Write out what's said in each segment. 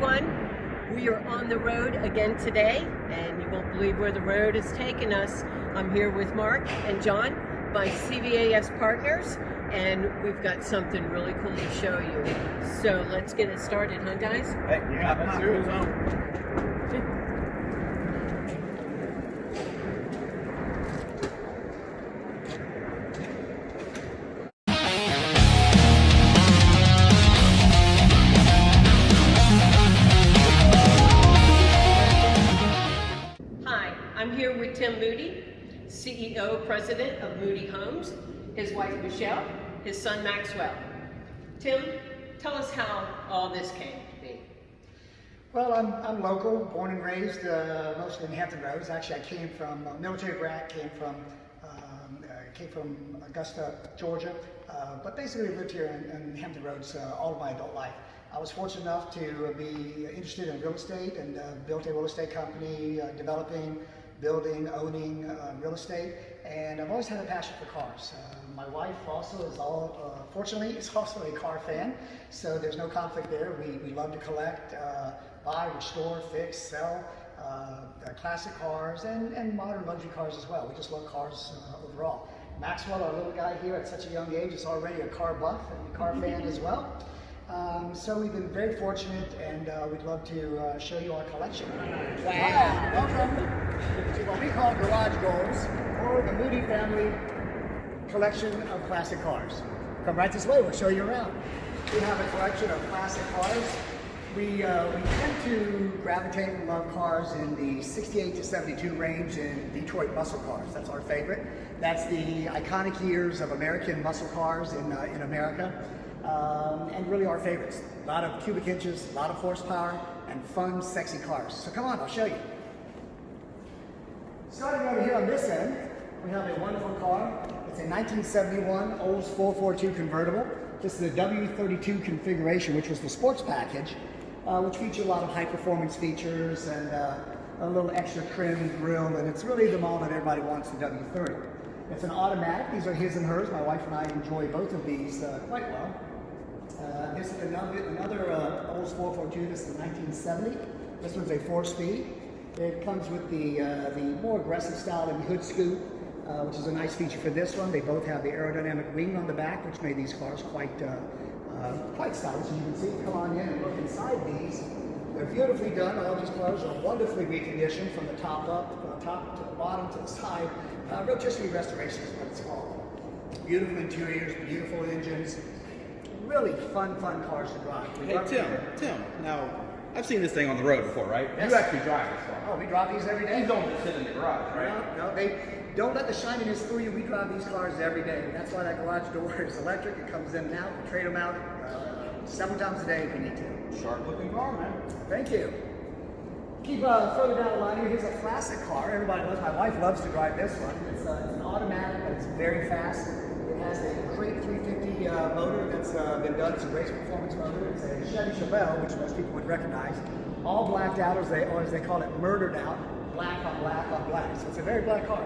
everyone. We are on the road again today, and you won't believe where the road has taken us. I'm here with Mark and John, my CVAS partners, and we've got something really cool to show you. So let's get it started, huh guys? Hey, yeah, let's do it. I'm here with Tim Moody, CEO, President of Moody Homes, his wife Michelle, his son Maxwell. Tim, tell us how all this came to be. Well, I'm local, born and raised, mostly in Hampton Roads. Actually, I came from military brat, came from Augusta, Georgia, but basically lived here in Hampton Roads all of my adult life. I was fortunate enough to be interested in real estate and built a real estate company, developing, building, owning real estate, and I've always had a passion for cars. My wife also is fortunately, is also a car fan, so there's no conflict there. We love to collect, buy, restore, fix, sell classic cars and modern luxury cars as well. We just love cars overall. Maxwell, our little guy here at such a young age, is already a car buff and a car fan as well. So we've been very fortunate, and we'd love to show you our collection. Wow. Welcome to what we call Garage Goals, or the Moody family collection of classic cars. Come right this way, we'll show you around. We have a collection of classic cars. We tend to gravitate and love cars in the 68 to 72 range in Detroit muscle cars. That's our favorite. That's the iconic years of American muscle cars in America. And really our favorites. A lot of cubic inches, a lot of horsepower, and fun, sexy cars. So come on, I'll show you. Starting over here on this end, we have a wonderful car. It's a 1971 Olds 442 convertible. This is a W32 configuration, which was the sports package, which featured a lot of high performance features and a little extra trim grille, and it's really the model that everybody wants, the W30. It's an automatic. These are his and hers. My wife and I enjoy both of these quite well. This is another Olds 442. This is a 1970. This one's a 4-speed. It comes with the more aggressive style of hood scoop, which is a nice feature for this one. They both have the aerodynamic wing on the back, which made these cars quite stylish. As you can see, come on in and look inside these. They're beautifully done. All these cars are wonderfully reconditioned from the top up, from the top to the bottom to the side. Rotisserie restoration is what it's called. Beautiful interiors, beautiful engines. Really fun cars to drive. Hey Tim, now I've seen this thing on the road before, right? Yes. You actually drive this car. Oh, we drive these every day. These don't just sit in the garage, right? No, they don't let the shininess fool you. We drive these cars every day. That's why that garage door is electric. It comes in and out. We trade them out several times a day if we need to. Sharp looking car, man. Thank you. Keep further down the line here. Here's a classic car. Everybody loves. My wife loves to drive this one. It's an automatic, but it's very fast. It has a great 350 motor that's been done. It's a race performance motor. It's a Chevy Chevelle, which most people would recognize. All blacked out, or as they call it, murdered out. Black on black on black. So it's a very black car.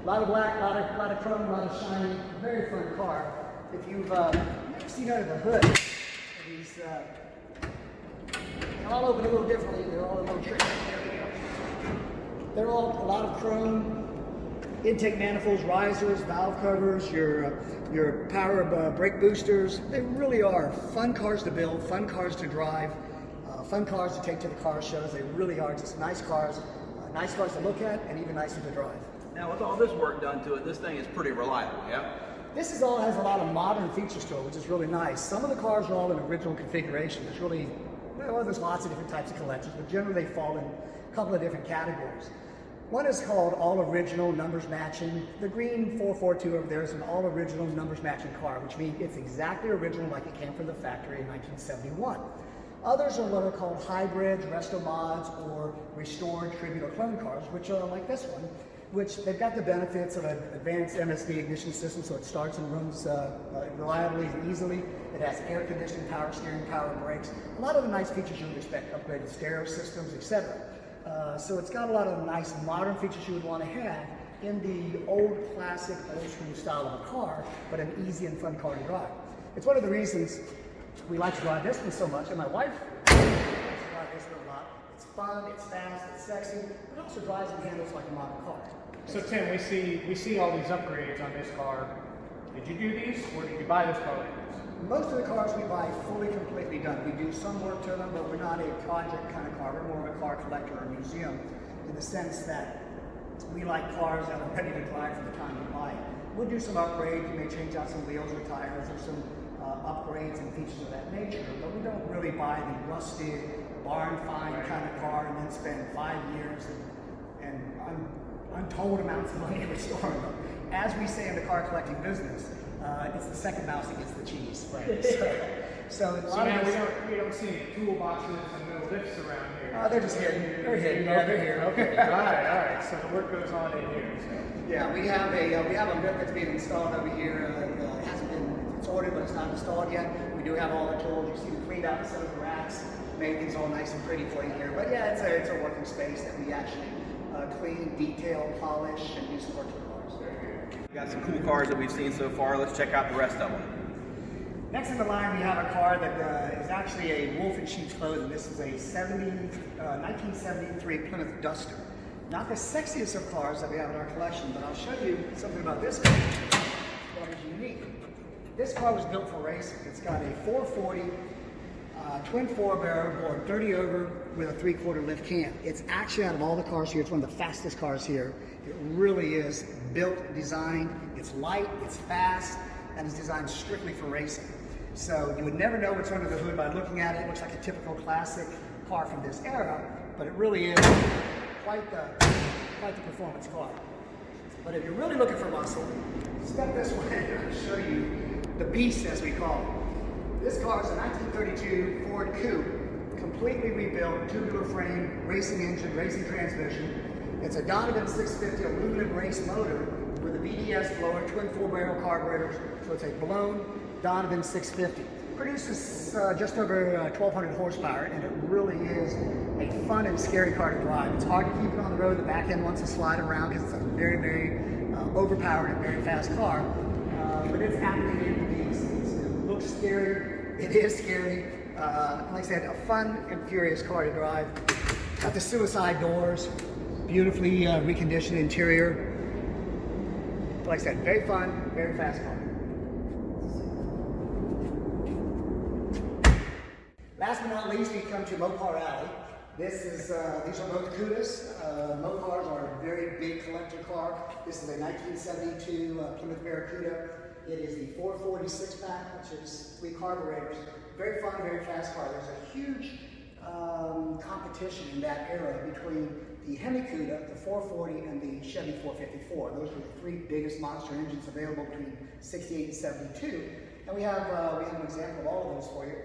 A lot of black, a lot of chrome, a lot of shiny. Very fun car. If you've never seen under the hood, these all open a little differently. They're all a little tricky. They're all a lot of chrome. Intake manifolds, risers, valve covers, your power brake boosters. They really are fun cars to build, fun cars to drive, fun cars to take to the car shows. They really are just nice cars to look at, and even nicer to drive. Now with all this work done to it, this thing is pretty reliable, yeah? This all has a lot of modern features to it, which is really nice. Some of the cars are all in original configuration. There's really, well, there's lots of different types of collections, but generally they fall in a couple of different categories. One is called all original numbers matching. The green 442 over there is an all original numbers matching car, which means it's exactly original like it came from the factory in 1971. Others are what are called hybrids, resto mods, or restored tribute or clone cars, which are like this one, which they've got the benefits of an advanced MSD ignition system, so it starts and runs reliably and easily. It has air conditioning, power steering, power brakes, a lot of the nice features you would expect, upgraded stereo systems, etc. So it's got a lot of nice modern features you would want to have in the old classic, old school style of a car, but an easy and fun car to drive. It's one of the reasons we like to drive this one so much, and my wife about this one a lot. It's fun, it's fast, it's sexy, but also drives and handles like a modern car. So Tim, we see all these upgrades on this car. Did you do these, or did you buy this car like this? Most of the cars we buy fully, completely done. We do some work to them, but we're not a project kind of car. We're more of a car collector or museum in the sense that we like cars that are ready to drive from the time you buy it. We'll do some upgrades. You may change out some wheels or tires or some upgrades and features of that nature, but we don't really buy the rusted, barn find kind of car and then spend 5 years and untold amounts of money restoring them. As we say in the car collecting business, it's the second mouse that gets the cheese. Right. So now we don't see any toolboxes and no lifts around here. They're just hidden. They're hidden. Yeah, they're here. Okay. all right. So the work goes on in here. So. Yeah, we have a lift that's being installed over here. It hasn't been, it's ordered, but it's not installed yet. We do have all the tools. You see, we cleaned out some of the racks, made things all nice and pretty for you here. But yeah, it's a working space that we actually clean, detail, polish, and do some work to the cars. We got some cool cars that we've seen so far. Let's check out the rest of them. Next in the line, we have a car that is actually a wolf in sheep's clothing. This is a 1973 Plymouth Duster. Not the sexiest of cars that we have in our collection, but I'll show you something about this car that is unique. This car was built for racing. It's got a 440 twin 4-barrel bored 30 over with a 3/4 lift cam. It's actually, out of all the cars here, it's one of the fastest cars here. It really is built, designed, it's light, it's fast, and it's designed strictly for racing. So you would never know what's under the hood by looking at it. It looks like a typical classic car from this era, but it really is quite the performance car. But if you're really looking for muscle, step this way and I'll show you the beast, as we call it. This car is a 1932 Ford Coupe, completely rebuilt, tubular frame, racing engine, racing transmission. It's a Donovan 650 aluminum race motor with a BDS blower, twin 4-barrel carburetors, so it's a blown Donovan 650. Produces just over 1,200 horsepower, and it really is a fun and scary car to drive. It's hard to keep it on the road. The back end wants to slide around because it's a very, very overpowered and very fast car. But it's absolutely the beast. It looks scary. It is scary. Like I said, a fun and furious car to drive. Got the suicide doors, beautifully reconditioned interior. Like I said, very fun, very fast car. Last but not least, we come to Mopar Alley. These are both Cudas. Mopars are a very big collector car. This is a 1972 Plymouth Barracuda. It is the 440 6-pack, which is 3 carburetors. Very fun, very fast car. There's a huge competition in that era between the Hemi Cuda, the 440, and the Chevy 454. Those were the 3 biggest monster engines available between 68 and 72. And we have an example of all of those for you.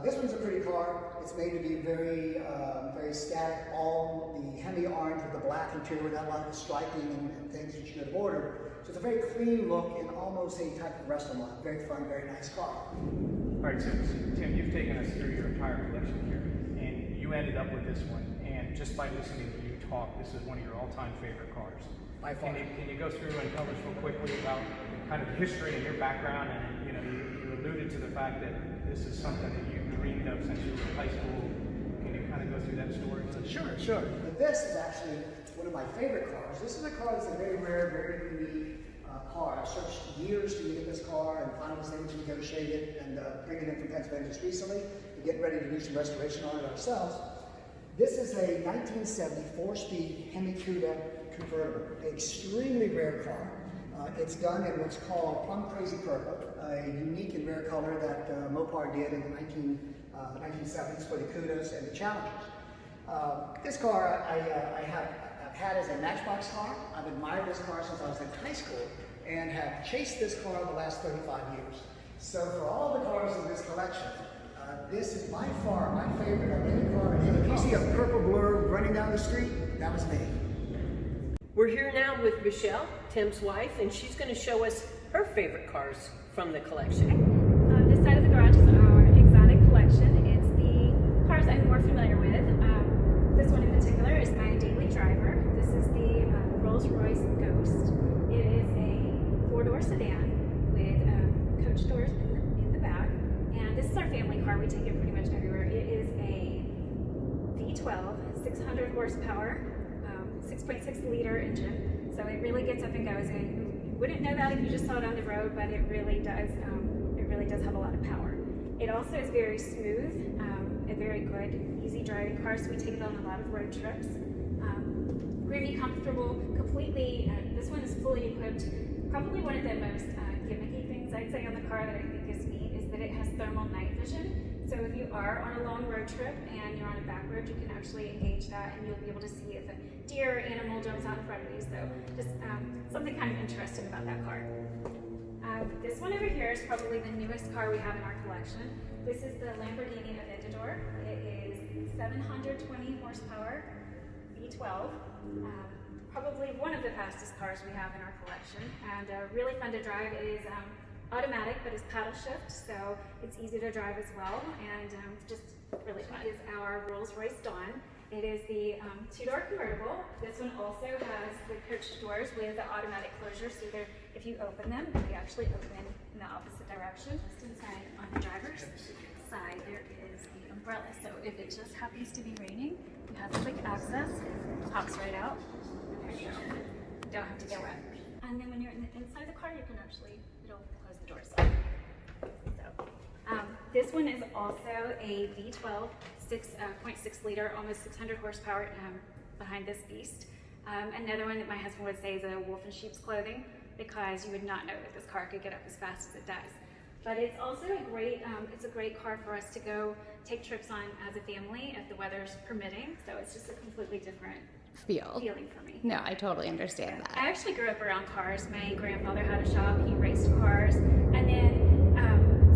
This one's a pretty car. It's made to be very, very static. All the Hemi orange with the black interior without a lot of the striping and things that you could have ordered. So it's a very clean look and almost a type of resto model. Very fun, very nice car. All right, so Tim, you've taken us through your entire collection here, and you ended up with this one. And just by listening to you talk, this is one of your all-time favorite cars. By far. Can you go through and tell us real quickly about kind of the history and your background? And you alluded to the fact that this is something that you dreamed of since you were in high school. Can you kind of go through that story? Sure. But this is actually one of my favorite cars. This is a car that's a very rare, very unique car. I've searched years to get this car and finally was able to negotiate it and bring it in from Pennsylvania just recently. We're getting ready to do some restoration on it ourselves. This is a 1970 4-speed Hemi Cuda convertible. An extremely rare car. It's done in what's called Plum Crazy Purple, a unique and rare color that Mopar did in the 1970s for the Cudas and the Challengers. This car I've had as a Matchbox car. I've admired this car since I was in high school and have chased this car the last 35 years. So for all the cars in this collection, this is by far my favorite of any car. And if you see a purple blur running down the street, that was me. We're here now with Michelle, Tim's wife, and she's going to show us her favorite cars from the collection. This side of the garage is our exotic collection. It's the cars I'm more familiar with. This one in particular is my daily driver. This is the Rolls-Royce Ghost. It is a 4-door sedan with coach doors in the back. And this is our family car. We take it pretty much everywhere. It is a 600 horsepower, 6.6 liter engine. So it really gets up and goes. And you wouldn't know that if you just saw it on the road, but it really does. It really does have a lot of power. It also is very smooth, a very good, easy driving car. So we take it on a lot of road trips. Really comfortable, completely. This one is fully equipped. Probably one of the most gimmicky things I'd say on the car that I think is neat is that it has thermal night vision. So if you are on a long road trip and you're on a back road, you can actually engage that and you'll be able to see if a deer or animal jumps out in front of you. So just something kind of interesting about that car. This one over here is probably the newest car we have in our collection. This is the Lamborghini Aventador. It is 720 horsepower, V12. Probably one of the fastest cars we have in our collection, and really fun to drive. It is automatic, but it's paddle shift, so it's easy to drive as well, and just really fun. It is our Rolls-Royce Dawn. It is the two-door convertible. This one also has the coach doors with the automatic closure, so if you open them, they actually open in the opposite direction. Just inside on the driver's side, there is the umbrella, so if it just happens to be raining, you have quick access, pops right out. You don't have to get wet. And then when you're inside the car, you can actually, it'll close the doors. So, this one is also a V12, 6.6 liter, almost 600 horsepower behind this beast. Another one that my husband would say is a wolf in sheep's clothing, because you would not know that this car could get up as fast as it does. But it's also a great, it's a great car for us to go take trips on as a family if the weather's permitting. So it's just a completely different feeling for me. No, I totally understand that. I actually grew up around cars. My grandfather had a shop, he raced cars, and then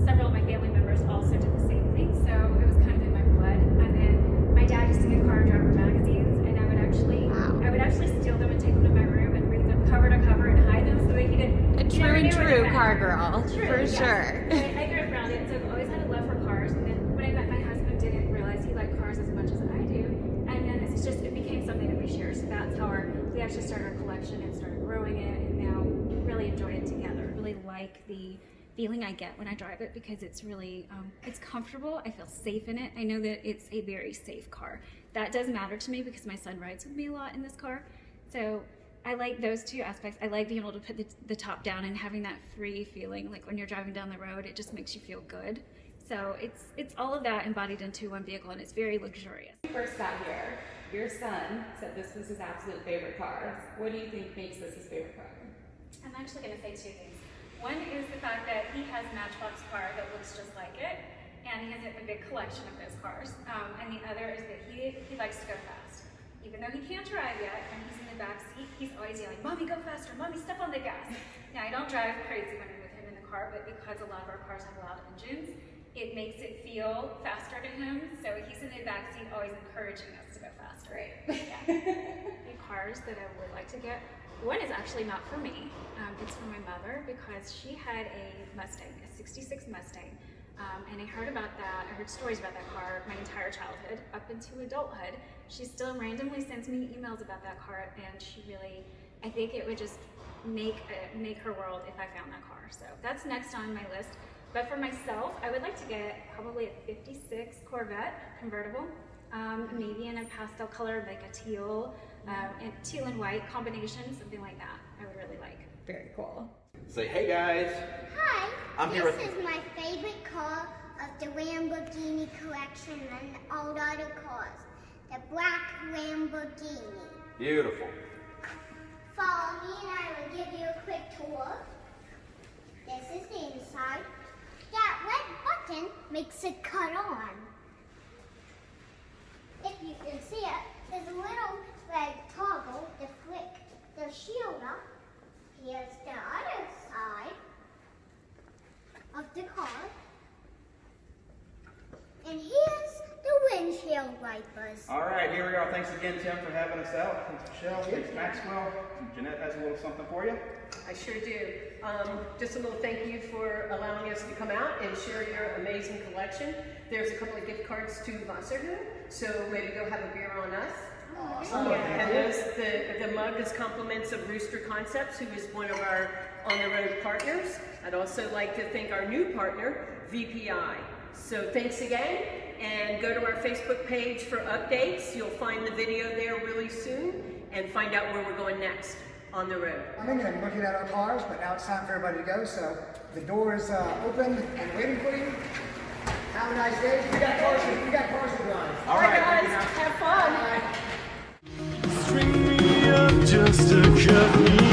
several of my family members also did the same thing, so it was kind of in my blood. And then my dad used to get car and driver magazines, and I would actually steal them and take them to my room and read them cover to cover and hide them so that he didn't. A true car girl, for sure. I grew up around it, so I've always had a love for cars. And then when I met my husband, didn't realize he liked cars as much as I do. And then it became something that we share. So that's how we actually started our collection and started growing it, and now we really enjoy it together. I really like the feeling I get when I drive it because it's really, it's comfortable. I feel safe in it. I know that it's a very safe car. That does matter to me because my son rides with me a lot in this car. So I like those two aspects. I like being able to put the top down and having that free feeling, like when you're driving down the road, it just makes you feel good. So it's all of that embodied into one vehicle, and it's very luxurious. When you first got here, your son said this was his absolute favorite car. What do you think makes this his favorite car? I'm actually going to say two things. One is the fact that he has a Matchbox car that looks just like it, and he has a big collection of those cars. And the other is that he likes to go fast. Even though he can't drive yet, and he's in the back seat, he's always yelling, "Mommy, go faster! Mommy, step on the gas!" Now, I don't drive crazy when I'm with him in the car, but because a lot of our cars have loud engines, it makes it feel faster to him. So he's in the back seat, always encouraging us to go faster. Right? Yeah. The cars that I would like to get. One is actually not for me. It's for my mother because she had a Mustang, a '66 Mustang. And I heard about that, I heard stories about that car my entire childhood up into adulthood. She still randomly sends me emails about that car, and she really, I think it would just make her world if I found that car. So that's next on my list. But for myself, I would like to get probably a '56 Corvette convertible, maybe in a pastel color, like a teal and white combination, something like that. I would really like. Very cool. Say, hey guys. Hi, this is my favorite car of the Lamborghini collection and all the other cars. The black Lamborghini. Beautiful. Follow me and I will give you a quick tour. This is the inside. That red button makes it cut on. If you can see it, there's a little red toggle to flick the shield up. Here's the other side of the car. And here's the windshield wipers. All right, here we are. Thanks again, Tim, for having us out. Thanks, Michelle. Thanks, Maxwell. Jeanette has a little something for you. I sure do. Just a little thank you for allowing us to come out and share your amazing collection. There's a couple of gift cards to Wasserman, so maybe go have a beer on us. And the mug is compliments of Rooster Concepts, who is one of our on-the-road partners. I'd also like to thank our new partner, VPI. So thanks again, and go to our Facebook page for updates. You'll find the video there really soon and find out where we're going next on the road. I'm in and looking at our cars, but now it's time for everybody to go. So the door is open and waiting for you. Have a nice day. We got cars to drive. All right, guys, have fun. Bye. String me up just to cut me